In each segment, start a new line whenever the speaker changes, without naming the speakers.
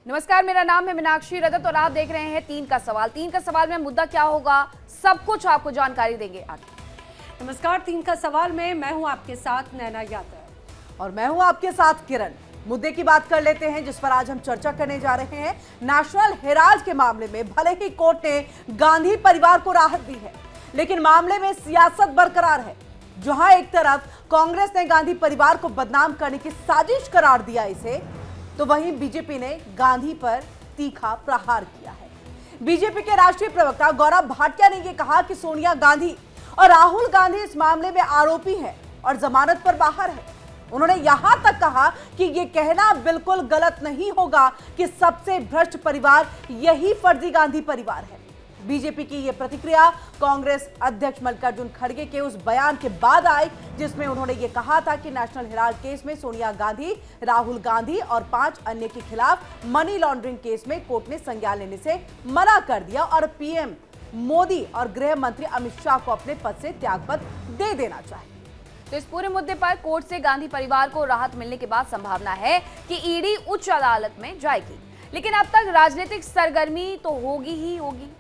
नमस्कार, मेरा नाम है मीनाक्षी रजत और आप देख रहे हैं 3 का सवाल। 3 का सवाल में मुद्दा क्या होगा, सब कुछ आपको जानकारी देंगे आगे।
नमस्कार, 3 का सवाल में मैं हूं आपके साथ नैना यादव
और मैं हूं आपके साथ किरण। मुद्दे की बात कर लेते हैं जिस पर आज हम चर्चा करने जा रहे हैं। नेशनल हेराल्ड के मामले में भले ही कोर्ट ने गांधी परिवार को राहत दी है, लेकिन मामले में सियासत बरकरार है। जहां एक तरफ कांग्रेस ने गांधी परिवार को बदनाम करने की साजिश करार दिया इसे, तो वहीं बीजेपी ने गांधी पर तीखा प्रहार किया है। बीजेपी के राष्ट्रीय प्रवक्ता गौरव भाटिया ने यह कहा कि सोनिया गांधी और राहुल गांधी इस मामले में आरोपी हैं और जमानत पर बाहर है। उन्होंने यहां तक कहा कि यह कहना बिल्कुल गलत नहीं होगा कि सबसे भ्रष्ट परिवार यही फर्जी गांधी परिवार है। बीजेपी की यह प्रतिक्रिया कांग्रेस अध्यक्ष मल्लिकार्जुन खड़गे के उस बयान के बाद आई जिसमें उन्होंने यह कहा था कि नेशनल हेराल्ड केस में सोनिया गांधी, राहुल गांधी और 5 अन्य के खिलाफ मनी लॉन्ड्रिंग केस में कोर्ट ने संज्ञान लेने से मना कर दिया और पीएम मोदी और गृह मंत्री अमित शाह को अपने पद से त्यागपत्र दे देना चाहिए।
तो इस पूरे मुद्दे पर कोर्ट से गांधी परिवार को राहत मिलने के बाद संभावना है कि ईडी उच्च अदालत में जाएगी, लेकिन अब तक राजनीतिक सरगर्मी तो होगी ही होगी,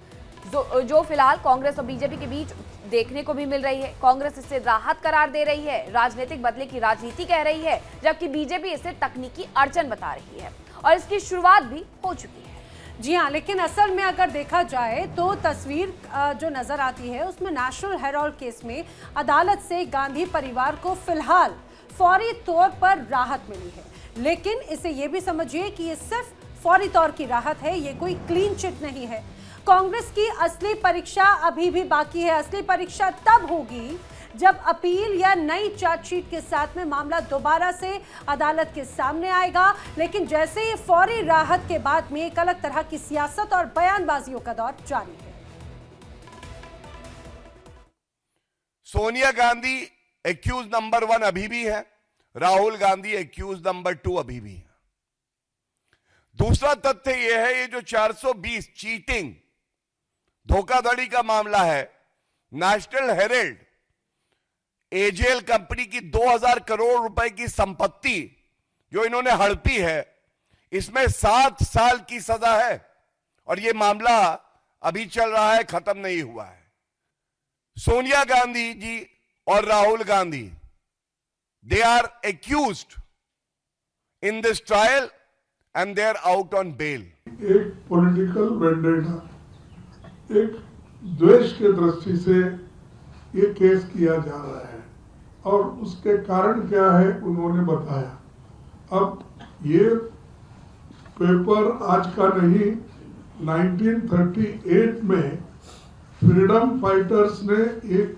जो फिलहाल कांग्रेस और बीजेपी के बीच देखने को भी मिल रही है। कांग्रेस इसे राहत करार दे रही है, राजनीतिक बदले की राजनीति कह रही है, जबकि बीजेपी इसे तकनीकी अड़चन बता रही है और इसकी शुरुआत भी हो चुकी है।
जी हाँ, लेकिन असल में अगर देखा जाए तो तस्वीर जो नजर आती है उसमें नेशनल हेराल्ड केस में अदालत से गांधी परिवार को फिलहाल फौरी तौर पर राहत मिली है, लेकिन इसे ये भी समझिए कि ये सिर्फ फौरी तौर की राहत है, ये कोई क्लीन चिट नहीं है। कांग्रेस की असली परीक्षा अभी भी बाकी है। असली परीक्षा तब होगी जब अपील या नई चार्जशीट के साथ में मामला दोबारा से अदालत के सामने आएगा, लेकिन जैसे ही फौरी राहत के बाद में एक अलग तरह की सियासत और बयानबाजियों का दौर जारी है।
सोनिया गांधी एक्यूज नंबर 1 अभी भी है, राहुल गांधी एक्यूज नंबर 2 अभी भी है। दूसरा तथ्य यह है, ये जो 420 चीटिंग धोखाधड़ी का मामला है, नेशनल हेराल्ड एजेएल कंपनी की 2000 करोड़ रुपए की संपत्ति जो इन्होंने हड़पी है, इसमें 7 साल की सजा है और यह मामला अभी चल रहा है, खत्म नहीं हुआ है। सोनिया गांधी जी और Rahul Gandhi, they are accused in this trial and they are out on bail.
एक पॉलिटिकल वेंडेटा, एक द्वेष के दृष्टि से ये केस किया जा रहा है और उसके कारण क्या है उन्होंने बताया। अब ये पेपर आज का नहीं, 1938 में फ्रीडम फाइटर्स ने एक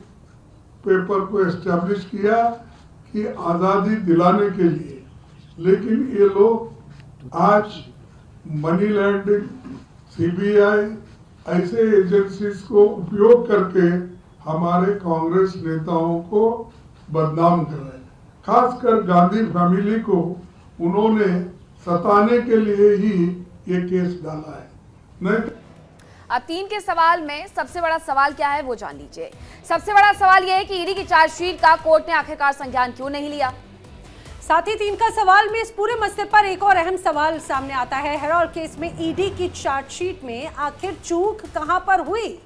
पेपर को एस्टैब्लिश किया कि आज़ादी दिलाने के लिए, लेकिन ये लोग आज मनी लॉन्ड्रिंग, सीबीआई ऐसे एजेंसीज को उपयोग करके हमारे कांग्रेस नेताओं को बदनाम कर रहे हैं। खासकर गांधी फैमिली को उन्होंने सताने के लिए ही ये केस डाला है। नहीं
अब 3 के सवाल में सबसे बड़ा सवाल क्या है वो जान लीजिए। सबसे बड़ा सवाल यह है कि ईडी की चार्जशीट का कोर्ट ने आखिरकार संज्ञान क्यों नहीं लिया।
साथ ही 3 का सवाल में इस पूरे मसले पर एक और अहम सवाल सामने आता है। हेराल्ड केस में ईडी की चार्जशीट में आखिर चूक कहां पर हुई।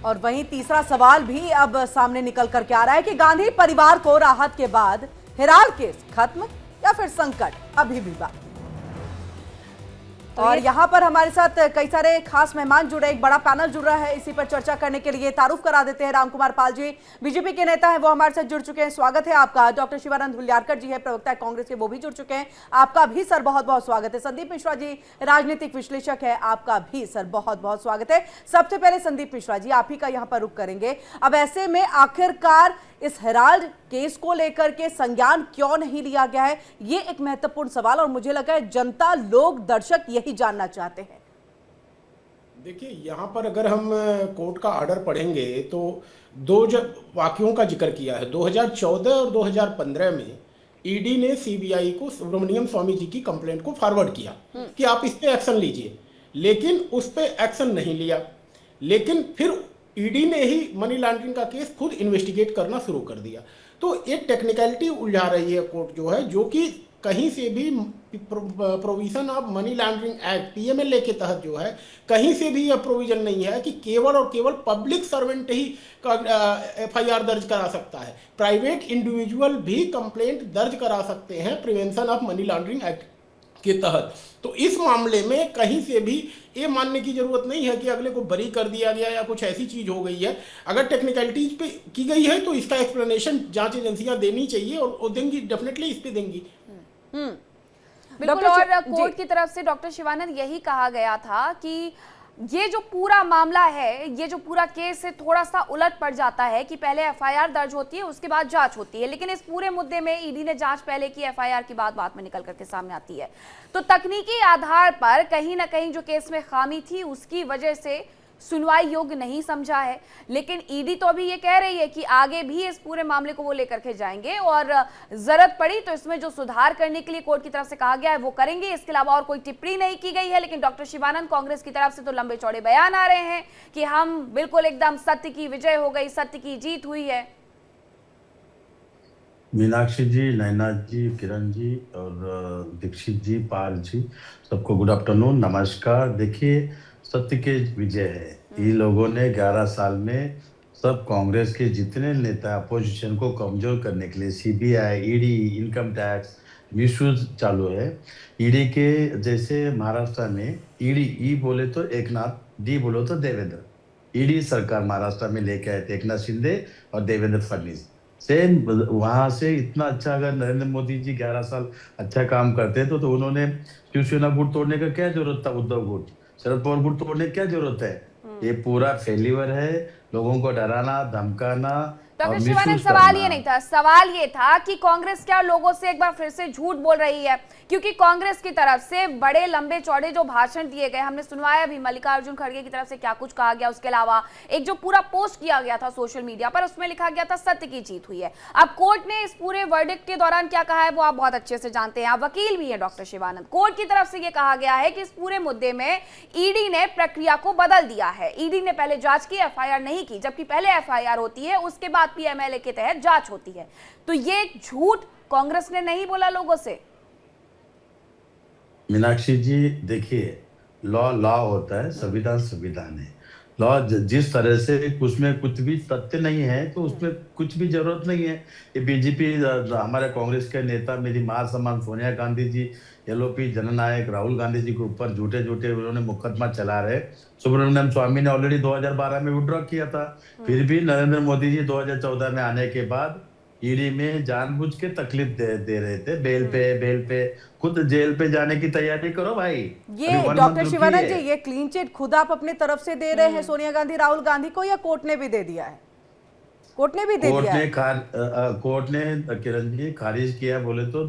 और वहीं तीसरा सवाल भी अब सामने निकल करके आ रहा है कि गांधी परिवार को राहत के बाद हेराल्ड केस खत्म या फिर संकट अभी भी बाकी। और यहाँ पर हमारे साथ कई सारे खास मेहमान जुड़े, एक बड़ा पैनल जुड़ रहा है। इसी पर चर्चा करने के लिए तारुफ करा देते हैं। रामकुमार पाल जी बीजेपी के नेता हैं, वो हमारे साथ जुड़ चुके हैं, स्वागत है आपका। डॉक्टर शिवानंद हुलियारकर जी है, प्रवक्ता कांग्रेस के, वो भी जुड़ चुके हैं, आपका भी सर बहुत बहुत स्वागत है। संदीप मिश्रा जी राजनीतिक विश्लेषक है, आपका भी सर बहुत बहुत स्वागत है। सबसे पहले संदीप मिश्रा जी, आप ही का यहाँ पर रुख करेंगे। अब ऐसे में आखिरकार इस हेराल्ड केस को लेकर के संज्ञान क्यों नहीं लिया गया है, ये एक महत्वपूर्ण सवाल और मुझे लगा है जनता, लोग, दर्शक यही जानना चाहते हैं।
देखिए, यहाँ पर अगर हम कोर्ट का ऑर्डर पढ़ेंगे तो 2 वाक्यों का जिक्र किया है। 2014 और 2015 में ईडी ने सीबीआई को सुब्रमण्यम स्वामी जी की कंप्लेंट को फॉरवर्ड किया कि आप इस पे एक्शन लीजिए, लेकिन उस पे एक्शन नहीं लिया। लेकिन फिर ईडी ने ही मनी लॉन्ड्रिंग का केस खुद इन्वेस्टिगेट करना शुरू कर दिया। तो एक टेक्निकलिटी उलझा रही है कोर्ट जो है, जो कि कहीं से भी provision of money laundering act PMLA के तहत जो है कहीं से भी यह प्रोविजन नहीं है कि केवल और केवल पब्लिक सर्वेंट ही एफआईआर दर्ज करा सकता है। प्राइवेट इंडिविजुअल भी कंप्लेंट दर्ज करा सकते हैं prevention of money laundering act के तहत। तो इस मामले में कहीं से भी ये मानने की जरूरत नहीं है कि अगले को बरी कर दिया गया या कुछ ऐसी चीज हो गई है। अगर टेक्निकलिटीज पे की गई है तो इसका एक्सप्लेनेशन जांच एजेंसियां देनी चाहिए और देंगी, डेफिनेटली इस पे देंगी।
बिल्कुल। और कोर्ट की तरफ से डॉक्टर शिवानंद यही कहा गया था कि ये जो पूरा मामला है, ये जो पूरा केस है, थोड़ा सा उलट पड़ जाता है कि पहले एफआईआर दर्ज होती है, उसके बाद जांच होती है, लेकिन इस पूरे मुद्दे में ईडी ने जांच पहले की, एफआईआर की बात बाद में निकल करके सामने आती है। तो तकनीकी आधार पर कहीं ना कहीं जो केस में खामी थी उसकी वजह से सुनवाई योग्य नहीं समझा है, लेकिन ईडी तो अभी ये कह रही है कि आगे भी इस पूरे मामले को वो लेकर के जाएंगे और जरूरत पड़ी तो इसमें जो सुधार करने के लिए कोर्ट की तरफ से कहा गया है वो करेंगे। इसके अलावा और कोई टिप्पणी नहीं की गई है। लेकिन डॉक्टर शिवानंद, कांग्रेस की तरफ से तो लंबे चौड़े बयान आ रहे हैं कि हम बिल्कुल एकदम सत्य की विजय हो गई, सत्य की जीत हुई है।
मीनाक्षी जी, नैना जी, किरण जी और दीक्षित जी, पाल जी, सबको गुड आफ्टरनून, नमस्कार। देखिए, सत्य के विजय है। ये लोगों ने 11 साल में सब कांग्रेस के जितने नेता अपोजिशन को कमजोर करने के लिए CBI, ED, income tax misuse चालू है। ईडी के जैसे महाराष्ट्र में ईडी ई बोले तो एकनाथ, डी बोले तो देवेंद्र। ईडी सरकार महाराष्ट्र में लेके आए थे एकनाथ शिंदे और देवेंद्र फडणवीस। सेम वहां से इतना अच्छा, अगर नरेंद्र मोदी जी 11 साल अच्छा काम करते तो उन्होंने शिवसेना गुट तोड़ने का क्या जरूरत था? उद्धव गुट, शरद पवार गुट तोड़ने की क्या जरूरत है? ये पूरा फेल्यूर है, लोगों को डराना, धमकाना।
डॉक्टर शिवानंद, सवाल ये नहीं था, सवाल ये था कि कांग्रेस क्या लोगों से एक बार फिर से झूठ बोल रही है? क्योंकि कांग्रेस की तरफ से बड़े लंबे चौड़े जो भाषण दिए गए, हमने सुनवाया भी, मल्लिकार्जुन खड़गे की तरफ से क्या कुछ कहा गया, उसके अलावा एक जो पूरा पोस्ट किया गया था सोशल मीडिया पर, उसमें लिखा गया था सत्य की जीत हुई है। अब कोर्ट ने इस पूरे वर्डिक्ट के दौरान क्या कहा है वो आप बहुत अच्छे से जानते हैं, आप वकील भी हैं डॉक्टर शिवानंद। कोर्ट की तरफ से यह कहा गया है कि इस पूरे मुद्दे में ईडी ने प्रक्रिया को बदल दिया है। ईडी ने पहले जांच की, एफआईआर नहीं की, जबकि पहले एफआईआर होती है, उसके बाद पीएमएलए के तहत जांच होती है। तो ये झूठ कांग्रेस ने नहीं बोला लोगों से।
मीनाक्षी जी, देखिए, लॉ होता है, संविधान संविधान है। लॉ जिस तरह से उसमें कुछ भी तथ्य नहीं है तो उसमें कुछ भी जरूरत नहीं है। ये बीजेपी, हमारे कांग्रेस के नेता, मेरी मां समान सोनिया गांधी जी, एलओपी जननायक राहुल गांधी जी के ऊपर झूठे उन्होंने मुकदमा चला रहे। सुब्रमण्यम स्वामी ने ऑलरेडी 2012 में विड्रॉ किया था। फिर भी नरेंद्र मोदी जी 2014 में आने के बाद ईडी में जानबूझ के तकलीफ दे रहे थे। बेल पे खुद जेल पे जाने की तैयारी करो भाई।
ये डॉक्टर शिवानंद जी, ये क्लीन चिट खुद आप अपने तरफ से दे रहे हैं सोनिया गांधी, राहुल गांधी को, या कोर्ट ने भी दे दिया है? कोर्ट ने भी दे दिया है।
कोर्ट ने, किरण जी, खारिज किया बोले तो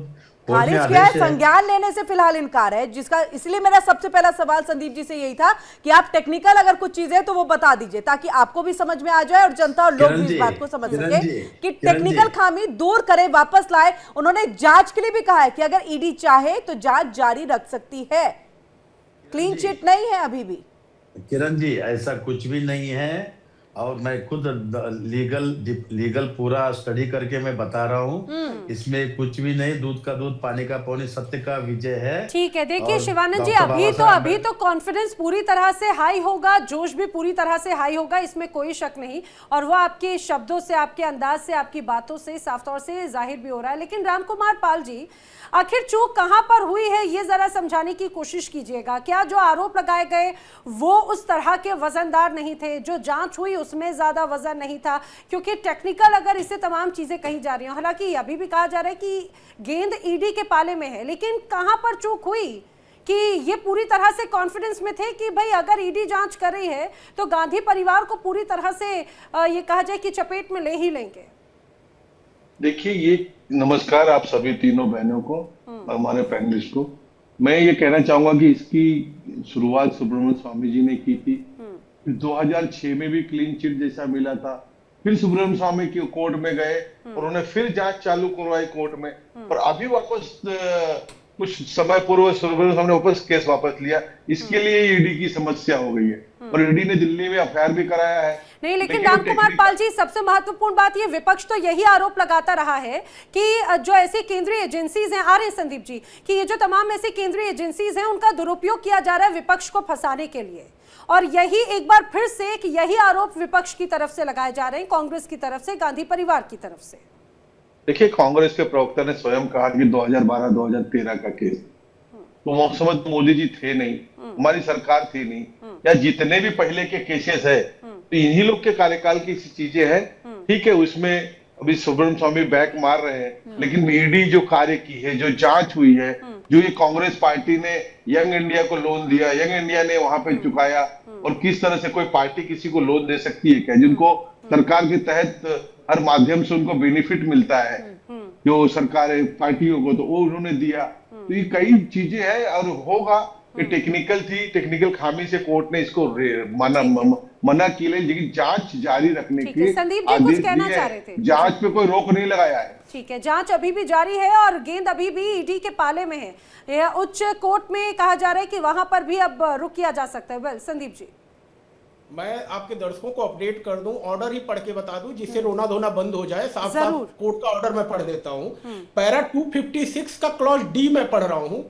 खारिज किया है, संज्ञान लेने से फिलहाल इनकार है, जिसका इसलिए मेरा सबसे पहला सवाल संदीप जी से यही था कि आप टेक्निकल अगर कुछ चीजें तो वो बता दीजिए ताकि आपको भी समझ में आ जाए और जनता और लोग भी इस बात को समझ सके कि टेक्निकल खामी दूर करे, वापस लाए। उन्होंने जांच के लिए भी कहा है कि अगर ईडी चाहे तो जांच जारी रख सकती है, क्लीन चिट नहीं है अभी भी।
किरण जी, ऐसा कुछ भी नहीं है और मैं खुद लीगल पूरा स्टडी करके मैं बता रहा हूँ, इसमें कुछ भी नहीं, दूध का दूध पानी का पानी, सत्य का विजय है।
ठीक है। देखिए शिवानंद जी, अभी तो कॉन्फिडेंस पूरी तरह से हाई होगा, जोश भी पूरी तरह से हाई होगा, इसमें कोई शक नहीं, और वो आपके शब्दों से, आपके अंदाज से, आपकी बातों से साफ तौर से जाहिर भी हो रहा है। लेकिन रामकुमार पाल जी, आखिर चूक कहां पर हुई है ये जरा समझाने की कोशिश कीजिएगा। क्या जो आरोप लगाए गए वो उस तरह के वजनदार नहीं थे? जो जांच हुई उसमें ज्यादा वजन नहीं था? क्योंकि टेक्निकल अगर इससे तमाम चीजें कही जा रही हैं, हालांकि अभी भी कहा जा रहा है कि गेंद ईडी के पाले में है, लेकिन कहां पर चूक हुई कि ये पूरी तरह से कॉन्फिडेंस में थे कि भाई अगर ईडी जांच कर रही है तो गांधी परिवार को पूरी तरह से ये कहा जाए कि चपेट में ले ही लेंगे?
देखिए, ये नमस्कार आप सभी तीनों बहनों को, हमारे पैनलिस्ट को। मैं ये कहना चाहूंगा कि इसकी शुरुआत सुब्रमण्यम स्वामी जी ने की थी। 2006 में भी क्लीन चिट जैसा मिला था, फिर सुब्रमण्यम स्वामी की कोर्ट में गए और उन्होंने फिर जांच चालू करवाई कोर्ट में, और अभी वापस कुछ समय पूर्व सुब्रमण्यम स्वामी ने वापस केस वापस लिया। इसके लिए ईडी की समस्या हो गई है। और ईडी ने दिल्ली में एफआईआर भी कराया है।
नहीं, लेकिन रामकुमार पाल जी, सबसे महत्वपूर्ण बात ये, विपक्ष तो यही आरोप लगाता रहा है कि जो ऐसी केंद्रीय एजेंसीज हैं, आ रहे हैं संदीप जी, कि ये जो तमाम ऐसी केंद्रीय एजेंसीज हैं उनका दुरुपयोग किया जा रहा है विपक्ष को फंसाने के लिए, और यही एक बार फिर से कि यही आरोप विपक्ष की तरफ से लगाए जा रहे हैं, कांग्रेस की तरफ से, गांधी परिवार की तरफ से।
देखिए, कांग्रेस के प्रवक्ता ने स्वयं कहा कि 2012-2013 का केस, तो वो समय तो मोदी जी थे नहीं, हमारी सरकार थी नहीं, या जितने भी पहले के केसेस है तो इन्हीं लोग के कार्यकाल की चीजें हैं। ठीक है, उसमें अभी सुब्रमण्यम स्वामी बैक मार रहे हैं, लेकिन ईडी जो कार्य की है, जो जांच हुई है, जो ये कांग्रेस पार्टी ने यंग इंडिया को लोन दिया, यंग इंडिया ने वहां पे चुकाया, और किस तरह से कोई पार्टी किसी को लोन दे सकती है क्या, जिनको सरकार के तहत हर माध्यम से उनको बेनिफिट मिलता है, जो सरकार पार्टियों को, तो वो उन्होंने दिया। तो ये कई चीजें हैं, और होगा कि टेक्निकल थी, टेक्निकल खामी से कोर्ट ने इसको मना की, लेकिन जांच जारी रखने की
संदीप जी कुछ कहना चाह रहे थे?
जांच पे कोई रोक नहीं लगाया है।
ठीक है, जांच अभी भी जारी है और गेंद अभी भी ईडी के पाले में है। उच्च कोर्ट में कहा जा रहा है कि वहां पर भी अब रुक किया जा सकता है। वेल संदीप जी,
मैं आपके दर्शकों को अपडेट कर दूं, ऑर्डर ही पढ़ के बता दूं जिससे रोना धोना बंद हो जाए। साफ साफ कोर्ट का ऑर्डर मैं पढ़ देता हूं। पैरा 256 का क्लॉज डी मैं पढ़ रहा हूं।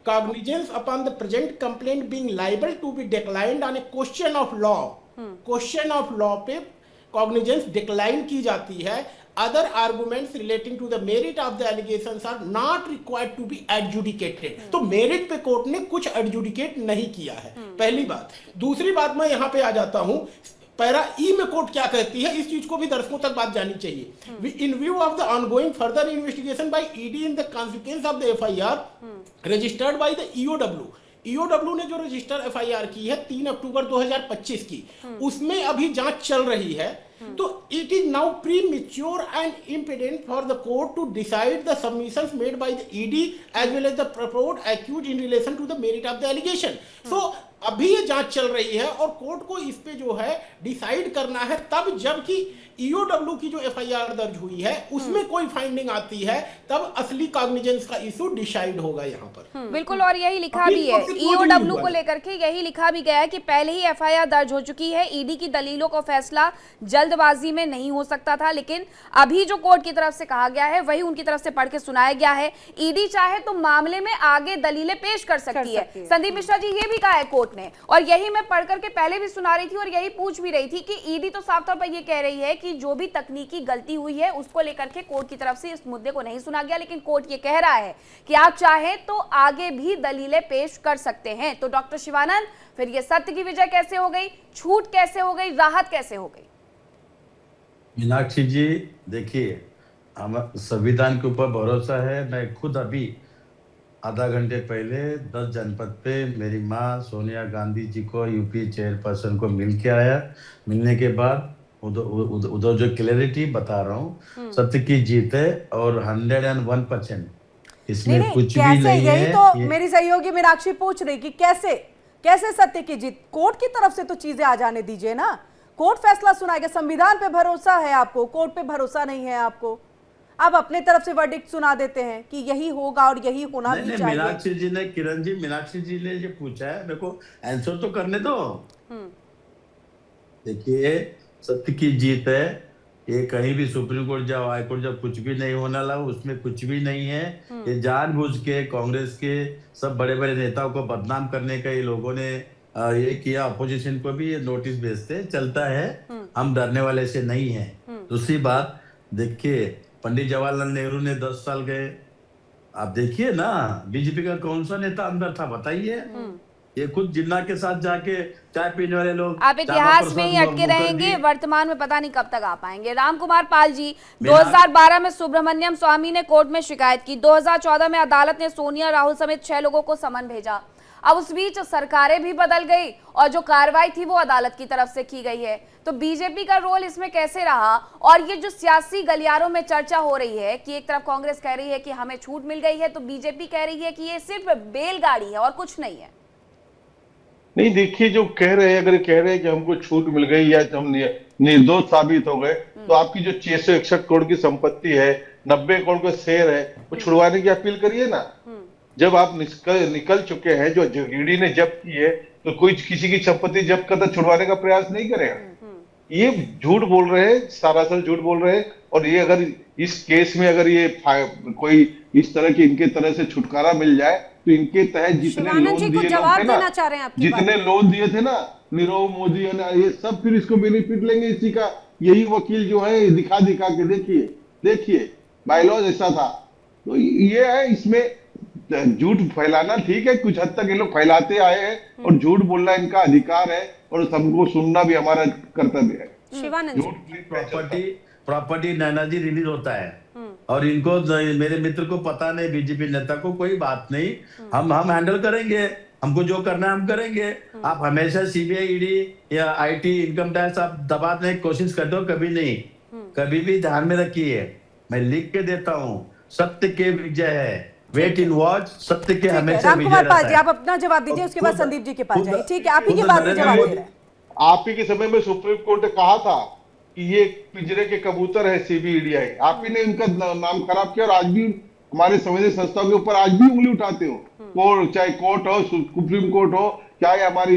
Cognizance upon the present complaint being liable to be declined on a question of law, question of law पे कॉग्निजेंस डिक्लाइन की जाती है। Other arguments relating to the merit of the allegations are not required to be adjudicated. तो merit पे court ने कुछ adjudicate नहीं किया है, पहली बात। दूसरी बात, मैं यहाँ पे आ जाता हूँ, पैरा ई में कोर्ट क्या कहती है, इस चीज को भी दर्शकों तक बात जानी चाहिए। इन view of the ongoing further investigation by ED in the consequence of the FIR registered by the EOW ने जो रजिस्टर एफआईआर की है 3 अक्टूबर 2025 की, उसमें अभी जांच चल रही है। तो it is now premature and impudent for the court to decide the submissions made by the ED as well as the proposed accused in relation to the merit of the allegation. So अभी ये जांच चल रही है और court को इस पे जो है डिसाइड करना है तब, जबकि ईओडब्ल्यू की जो एफआईआर दर्ज हुई है उसमें कोई फाइंडिंग आती है, तब असली कॉग्निजेंस का इशू डिसाइड होगा यहाँ पर।
बिल्कुल, और यही लिखा भी है ईओडब्ल्यू को लेकर के, यही लिखा भी गया है कि पहले ही एफआईआर दर्ज हो चुकी है। ईडी की दलीलों का फैसला जल्दबाजी में नहीं हो सकता था, लेकिन अभी जो कोर्ट की तरफ से कहा गया है वही उनकी तरफ से पढ़ के सुनाया गया है। ईडी चाहे तो मामले में आगे दलीलें पेश कर सकती है। संदीप मिश्रा जी, ये भी कहा है कोर्ट ने, और यही मैं पढ़ करके पहले भी सुना रही थी और यही पूछ भी रही थी कि ईडी तो साफ तौर पर यह कह रही है कि जो भी तकनीकी गलती हुई है उसको लेकर के कोर्ट की तरफ से इस मुद्दे को नहीं सुना गया, लेकिन कोर्ट ये कह रहा है कि आप चाहे तो आगे भी दलीलें पेश कर सकते हैं। तो डॉक्टर शिवानंद, फिर ये सत्य की विजय कैसे हो गई, छूट कैसे हो गई, राहत कैसे हो गई?
मीनाक्षी जी, देखिए, हम संविधान के ऊपर भरोसा है। मैं खुद अभी आधा घंटे पहले 10 जनपद पे मेरी माँ सोनिया गांधी जी को, यूपी चेयरपर्सन को मिल के आया। मिलने के बाद उधर जो क्लैरिटी बता रहा हूँ, सत्य की जीत है और 101% इसमें कुछ भी नहीं है।
यही तो मेरी सहयोगी मीनाक्षी पूछ रही कि कैसे सत्य की जीत? कोर्ट की तरफ से तो चीजें आ जाने दीजिए ना, कोर्ट फैसला सुनाएगा। संविधान पे भरोसा है आपको, कोर्ट पे भरोसा नहीं है आपको। आप अपने तरफ से वर्डिक्ट सुना देते हैं कि यही होगा और यही होना भी चाहिए।
मीनाक्षी जी ने, किरण जी, मीनाक्षी जी ने जो पूछा है, मेरे को आंसर तो करने दो। देखिए, सत्य की जीत है, ये कहीं भी सुप्रीम कोर्ट जाओ, हाई कोर्ट जाओ, कुछ भी नहीं होने लगा, उसमें कुछ भी नहीं है। ये जानबूझ के कांग्रेस के सब बड़े बड़े नेताओं को बदनाम करने का ये लोगों ने ये किया। अपोजिशन को भी ये नोटिस भेजते, चलता है, हम डरने वाले से नहीं है। दूसरी बात, देखिए, पंडित जवाहरलाल नेहरू ने 10 साल गए, आप देखिए ना, बीजेपी का कौन सा नेता अंदर था बताइए? ये खुद जिन्ना के साथ जाके चाय पीने वाले लोग।
आप इतिहास में ही अटके रहेंगे, वर्तमान में पता नहीं कब तक आ पाएंगे। रामकुमार पाल जी, 2012 में सुब्रमण्यम स्वामी ने कोर्ट में शिकायत की, 2014 में अदालत ने सोनिया, राहुल समेत 6 लोगों को समन भेजा। अब उस बीच सरकारें भी बदल गई और जो कार्रवाई थी वो अदालत की तरफ से की गई है। तो बीजेपी का रोल इसमें कैसे रहा? और ये जो सियासी गलियारों में चर्चा हो रही है कि एक तरफ कांग्रेस कह रही है कि हमें छूट मिल गई है, तो बीजेपी कह रही है कि ये सिर्फ बेलगाड़ी है और कुछ नहीं है।
नहीं, देखिए, जो कह रहे हैं, अगर कह रहे हैं कि हमको छूट मिल गई या हम निर्दोष साबित हो गए, तो आपकी जो 661 करोड़ की संपत्ति है, 90 करोड़ का शेयर है, वो छुड़वाने की अपील करिए ना। जब आप निकल चुके हैं, जो ईडी ने जब्त की है, तो कोई किसी की संपत्ति जब्त करके छुड़वाने का प्रयास नहीं करेगा। ये झूठ बोल रहे हैं, सरासर झूठ बोल रहे हैं। और ये अगर इस केस में अगर ये कोई इस तरह की इनके तरह से छुटकारा मिल जाए, तो इनके तहत जितने
शिवानंद
लोन
जी को
दिए
जवाब
थे ना,
देना चाह रहे हैं आपकी
जितने लोन दिए थे ना नीरव मोदी है ना, ये सब फिर इसको बेनिफिट लेंगे इसी का। यही वकील जो है दिखा दिखा के देखिए बायलॉज ऐसा था। तो ये है, इसमें झूठ फैलाना ठीक है, कुछ हद तक ये लोग फैलाते आए हैं और झूठ बोलना इनका अधिकार है और सबको सुनना भी हमारा कर्तव्य है।
शिवानंद जी,
प्रॉपर्टी नैना जी रिलीज होता है और इनको, मेरे मित्र को पता नहीं, बीजेपी नेता को, कोई बात नहीं, हम हैंडल करेंगे, हमको जो करना है हम करेंगे। आप हमेशा सीबीआई, ईडी या आईटी, इनकम टैक्स आप दबाने की कोशिश करते हो, कभी नहीं। कभी भी ध्यान में रखिए, मैं लिख के देता हूँ, सत्य के विजय है, वेट इन वॉच, सत्य के हमेशा विजय
रामकुमार पाल जी,
रहता
आप अपना जवाब दीजिए, उसके बाद संदीप जी के पास जाइए। ठीक है, आप ही के बाद में जवाब दे रहे हैं।
आप ही के समय में सुप्रीम कोर्ट ने कहा था कि ये पिंजरे के कबूतर है सीबीआई, आप ही ने इनका नाम खराब किया और आज भी हमारे संवैधानिक संस्थाओं के ऊपर आज भी उंगली उठाते हो। कोर्ट, चाहे कोर्ट हो, सुप्रीम कोर्ट हो, चाहे हमारी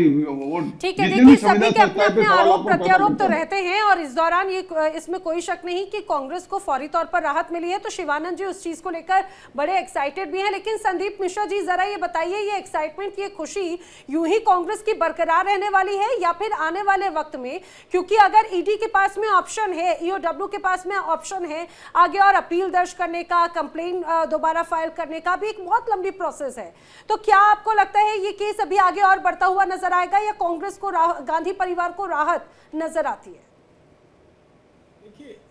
ठीक है, देखिए सभी के अपने अपने आरोप प्रत्यारोप तो रहते हैं और इस दौरान ये इसमें कोई शक नहीं कि कांग्रेस को फौरी तौर पर राहत मिली है। तो शिवानंद जी उस चीज को लेकर बड़े एक्साइटेड भी हैं, लेकिन संदीप मिश्रा जी जरा ये बताइए, ये एक्साइटमेंट, ये खुशी यूं ही कांग्रेस की बरकरार रहने वाली है या फिर आने वाले वक्त में, क्योंकि अगर ईडी के पास में ऑप्शन है, ईओडब्ल्यू के पास में ऑप्शन है आगे और अपील दर्ज करने का, कंप्लेन दोबारा फाइल करने का भी एक बहुत लंबी प्रोसेस है, तो क्या आपको लगता है ये केस अभी आगे और बढ़ता हुआ नजर आएगा या कांग्रेस को, गांधी परिवार को राहत नजर आती है?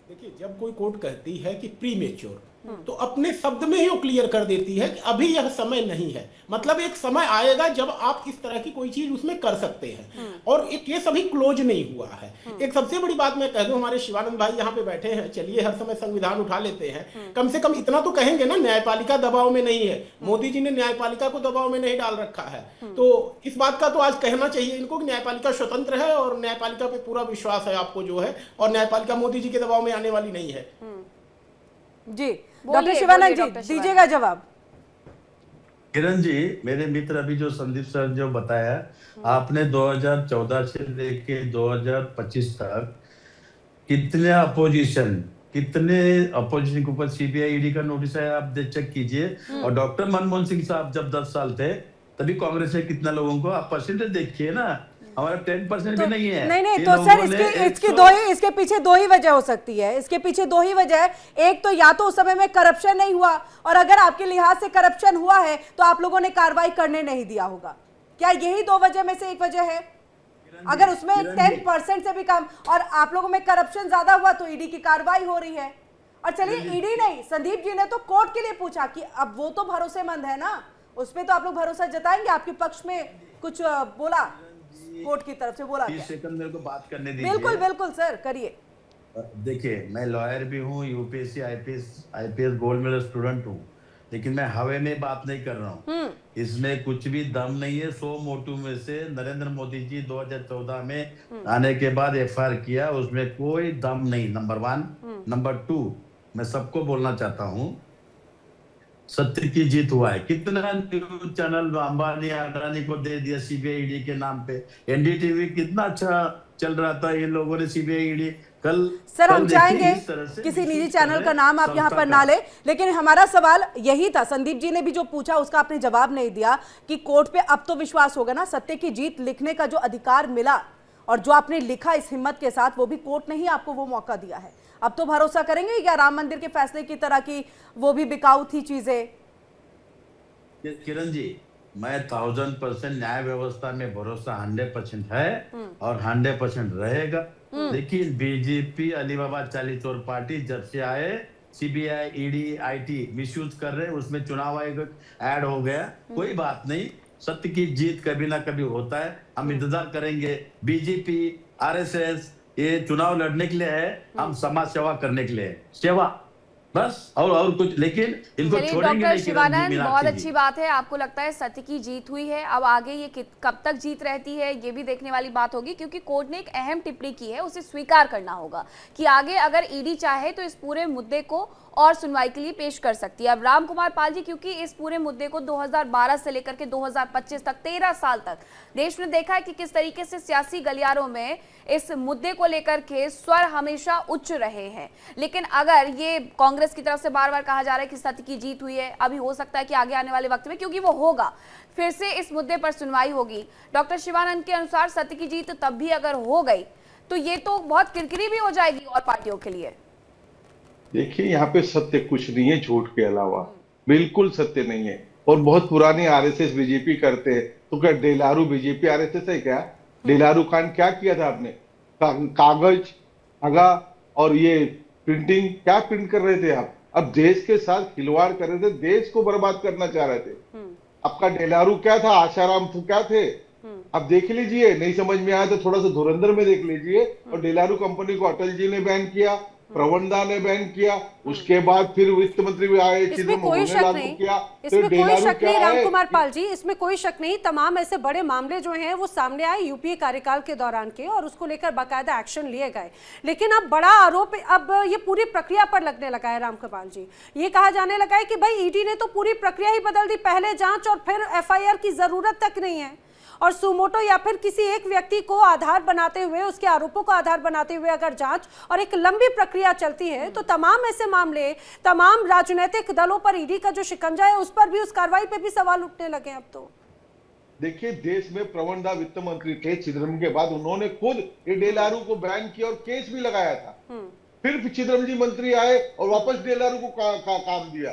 देखिए जब कोई कोर्ट कहती है कि प्रीमेच्योर, तो अपने शब्द में ही वो क्लियर कर देती है कि अभी यह समय नहीं है। मतलब एक समय आएगा जब आप इस तरह की कोई चीज उसमें कर सकते हैं, और एक केस अभी क्लोज नहीं हुआ है। एक सबसे बड़ी बात मैं कह दूं, हमारे शिवानंद भाई यहाँ पे बैठे हैं, चलिए हर समय संविधान उठा लेते हैं, कम से कम इतना तो कहेंगे ना, न्यायपालिका दबाव में नहीं है, मोदी जी ने न्यायपालिका को दबाव में नहीं डाल रखा है। तो इस बात का तो आज कहना चाहिए इनको कि न्यायपालिका स्वतंत्र है और न्यायपालिका पे पूरा विश्वास है आपको जो है, और न्यायपालिका मोदी जी के दबाव में आने वाली नहीं है।
जी डॉक्टर शिवानंद जी दीजिएगा जवाब।
किरण जी, मेरे मित्र अभी जो संदीप सर जो बताया, आपने 2014 से लेके 2025 तक कितने अपोजिशन के ऊपर सीबीआई, ईडी का नोटिस है, आप चेक कीजिए। और डॉक्टर मनमोहन सिंह साहब जब 10 साल थे तभी कांग्रेस ने कितना लोगों को, आप परसेंटेज देखिए ना, हमारा 10% भी नहीं है।
नहीं तो सर इसके पीछे दो ही वजह हो सकती है, इसके पीछे दो ही वजह है। एक तो या तो उस समय में करप्शन नहीं हुआ, और अगर आपके लिहाज से करप्शन हुआ है तो आप लोगों ने कार्रवाई करने नहीं दिया होगा। क्या यही दो वजह में से एक वजह है? अगर उसमें 10% से भी कम और आप लोगों में करप्शन ज्यादा हुआ तो ईडी की कार्रवाई हो रही है। और चलिए ईडी नहीं, संदीप जी ने तो कोर्ट के लिए पूछा कि अब वो तो भरोसेमंद है ना, उसमें तो आप लोग भरोसा जताएंगे, आपके पक्ष में कुछ बोला कोर्ट की तरफ से, बोला
30 सेकंड मेरे को बात करने दीजिए।
बिल्कुल बिल्कुल सर, करिए।
देखिए, मैं लॉयर भी हूँ, UPSC IPS gold medal student हूँ, लेकिन मैं हवा में बात नहीं कर रहा हूँ। इसमें कुछ भी दम नहीं है। 100 मोटू में से नरेंद्र मोदी जी 2014 में आने के बाद एफआईआर किया, उसमें कोई दम नहीं, नंबर 1। नंबर 2, मैं सबको बोलना चाहता हूँ, सत्य की जीत हुआ है। कितना न्यूज चैनल अंबानी अडानी को दे दिया सीबीआई ईडी के नाम पे। एनडीटीवी कितना अच्छा चल रहा था, ये लोगों ने सीबीआई ईडी कल।
सर हम चाहेंगे किसी निजी चैनल का नाम आप यहाँ पर ना ले, लेकिन हमारा सवाल यही था, संदीप जी ने भी जो पूछा उसका आपने जवाब नहीं दिया कि कोर्ट पे अब तो विश्वास होगा ना, सत्य की जीत लिखने का जो अधिकार मिला और जो आपने लिखा इस हिम्मत के साथ, वो भी कोर्ट ने ही आपको वो मौका दिया है। अब तो भरोसा करेंगे या राम मंदिर के फैसले की तरह की वो भी बिकाऊ थी चीजें?
किरण जी, मैं 1000% न्याय व्यवस्था में भरोसा 100% है और 100% रहेगा। लेकिन बीजेपी, अलीबाबा चाली चोर पार्टी जब से आए, सीबीआई, ईडी, आईटी मिसयूज कर रहे हैं, उसमें चुनाव आयोग ऐड हो गया। कोई बात नहीं, सत्य की जीत कभी ना कभी होता है, हम इंतजार करेंगे। बीजेपी, आरएसएस ये चुनाव लड़ने के लिए है, हम समाज सेवा करने के लिए है। सेवा बस और कुछ, लेकिन इनको
चलिए
छोड़ेंगे
डॉक्टर
नहीं किरण जी,
शिवानंद, बहुत
मीनाक्षी
अच्छी
जी।
बात है, आपको लगता है सत्य की जीत हुई है। अब आगे ये कब तक जीत रहती है ये भी देखने वाली बात होगी, क्योंकि कोर्ट ने एक अहम टिप्पणी की है, उसे स्वीकार करना होगा कि आगे अगर ईडी चाहे तो इस पूरे मुद्दे को और सुनवाई के लिए पेश कर सकती है। अब राम कुमार पाल जी, क्योंकि इस पूरे मुद्दे को 2012 से लेकर के 2025 तक 13 साल तक देश ने देखा है कि किस तरीके से सियासी गलियारों में इस मुद्दे को लेकर के स्वर हमेशा उच्च रहे हैं। लेकिन अगर ये कांग्रेस की तरफ से बार बार कहा जा रहा है कि सत्य की जीत हुई है, अभी हो सकता है कि आगे आने वाले वक्त में, क्योंकि वो होगा, फिर से इस मुद्दे पर सुनवाई होगी। डॉक्टर शिवानंद के अनुसार सत्य की जीत तब भी अगर हो गई तो ये तो बहुत किरकिरी भी हो जाएगी और पार्टियों के लिए।
देखिए, यहाँ पे सत्य कुछ नहीं है झूठ के अलावा, बिल्कुल सत्य नहीं है। और बहुत पुरानी आरएसएस बीजेपी करते हैं, तो क्या डेलारू बीजेपी आरएसएस है क्या? डेलारू कांड क्या किया था आपने? कागज, धागा और ये प्रिंटिंग, क्या प्रिंट कर रहे थे आप? अब देश के साथ खिलवाड़ कर रहे थे, देश को बर्बाद करना चाह रहे थे। आपका डेलारू क्या था? आशाराम क्या थे? अब देख लीजिए, नहीं समझ में आया तो थोड़ा सा धुरंधर में देख लीजिए। और डेलारू कंपनी को अटल जी ने बैन किया, प्रवंदा ने बैन किया, उसके बाद फिर वित्त मंत्री भी आए,
इसमें कोई शक नहीं, इसमें कोई शक नहीं रामकुमार पाल जी, इसमें कोई शक नहीं। तमाम ऐसे बड़े मामले जो हैं वो सामने आए यूपीए कार्यकाल के दौरान के, और उसको लेकर बाकायदा एक्शन लिए गए। लेकिन अब बड़ा आरोप अब ये पूरी प्रक्रिया पर लगने लगा है रामकुमार जी। ये कहा जाने लगा है कि भाई ईडी ने तो पूरी प्रक्रिया ही बदल दी, पहले जांच और फिर एफआईआर की जरूरत तक नहीं है, और सुमोटो या फिर किसी एक व्यक्ति को आधार बनाते हुए, उसके आरोपों को आधार बनाते हुए अगर जांच और एक लंबी प्रक्रिया चलती है तो तमाम ऐसे मामले, तमाम राजनीतिक दलों पर ईडी का जो शिकंजा है उस पर भी, उस कार्रवाई पे भी सवाल उठने लगे अब तो।
देखिए, देश में प्रवंदा वित्त मंत्री थे चिदम्बरम के बाद, उन्होंने खुद ये डेलारू को बैन किया और केस भी लगाया था। फिर चिदम्बरम जी मंत्री आए और वापस डेलारू को काम दिया।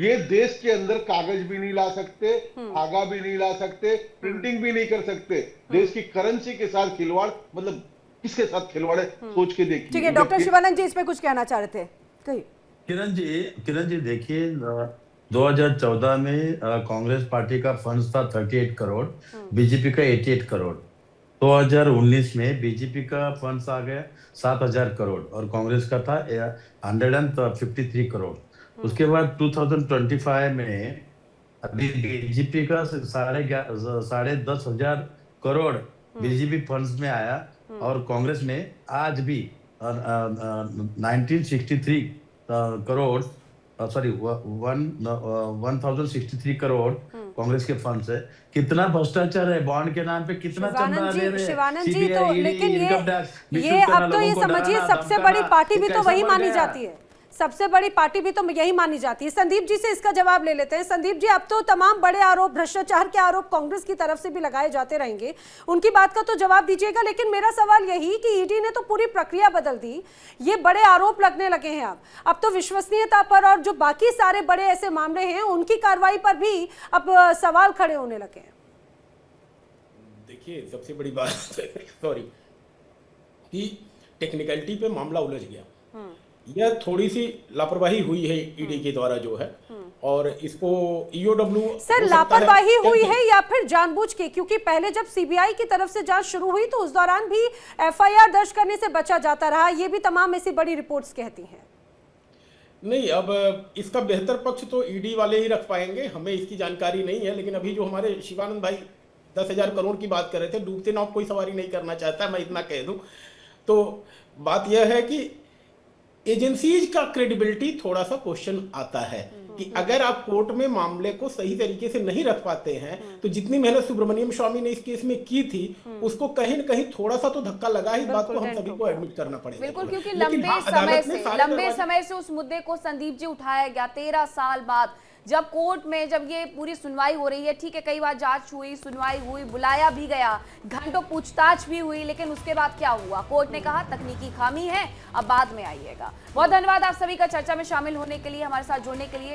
ये देश के अंदर कागज भी नहीं ला सकते, धागा भी नहीं ला सकते, प्रिंटिंग भी नहीं कर सकते। देश की करेंसी के साथ खिलवाड़, मतलब किसके साथ खिलवाड़ है, सोच के देखिए।
ठीक है, डॉक्टर शिवानंद जी इसमें कुछ कहना चाह रहे थे, कहिए।
किरण जी देखिए, 2014 में कांग्रेस पार्टी का फंड था 38 करोड़, बीजेपी का 88 करोड़। 2019 में बीजेपी का फंड्स आ गया 7,000 करोड़ और कांग्रेस का था 153 करोड़। उसके बाद 2025 में अभी बीजेपी का 10,500 करोड़ बीजेपी फंड्स में आया, और कांग्रेस में आज भी 1963 करोड़, सॉरी 1063 करोड़ कांग्रेस के फंड से। कितना भ्रष्टाचार है, बॉन्ड के नाम पे कितना चंदा ले रहे हैं
शिवानंद जी, तो लेकिन ये अब तो ये समझिए सबसे बड़ी पार्टी भी तो वही मानी जाती है, सबसे बड़ी पार्टी भी तो यही मानी जाती है। संदीप जी से इसका जवाब ले लेते हैं। संदीप जी, अब तो तमाम बड़े आरोप, भ्रष्टाचार के आरोप कांग्रेस की तरफ से भी लगाए जाते रहेंगे, उनकी बात का तो जवाब दीजिएगा। लेकिन मेरा सवाल यही कि ईडी ने तो पूरी प्रक्रिया बदल दी, ये बड़े आरोप लगने लगे हैं अब तो विश्वसनीयता पर और जो बाकी सारे बड़े ऐसे मामले हैं उनकी कार्रवाई पर भी अब सवाल खड़े होने लगे हैं।
देखिए, सबसे बड़ी बात सॉरी कि टेक्निकलिटी पे मामला उलझ गया। यह थोड़ी सी लापरवाही हुई है ईडी के द्वारा जो है, और इसको ईओडब्ल्यू
सर लापरवाही हुई है या फिर जानबूझ के? क्योंकि पहले जब सीबीआई की तरफ से जांच शुरू हुई तो उस दौरान भी एफआईआर दर्ज करने से बचा जाता रहा, ये भी तमाम ऐसी बड़ी रिपोर्ट्स कहती हैं।
नहीं, अब इसका बेहतर पक्ष तो ईडी वाले ही रख पाएंगे, हमें इसकी जानकारी नहीं है। लेकिन अभी जो हमारे शिवानंद भाई 10,000 करोड़ की बात कर रहे थे, डूबते नाव कोई सवारी नहीं करना चाहता, मैं इतना कह दूं। तो बात यह है कि एजेंसीज का क्रेडिबिलिटी थोड़ा सा क्वेश्चन आता है कि अगर आप कोर्ट में मामले को सही तरीके से नहीं रख पाते हैं तो जितनी मेहनत सुब्रमण्यम स्वामी ने इस केस में की थी उसको कहीं न कहीं थोड़ा सा तो धक्का लगा है। इस बात को हम सभी को एडमिट करना पड़ेगा।
बिल्कुल, क्योंकि लंबे समय से उस मुद्दे को संदीप जी उठाया गया 13 साल बाद, जब कोर्ट में जब ये पूरी सुनवाई हो रही है। ठीक है, कई बार जांच हुई, सुनवाई हुई, बुलाया भी गया, घंटों पूछताछ भी हुई, लेकिन उसके बाद क्या हुआ? कोर्ट ने कहा तकनीकी खामी है, अब बाद में आइएगा। बहुत धन्यवाद आप सभी का चर्चा में शामिल होने के लिए, हमारे साथ जुड़ने के लिए।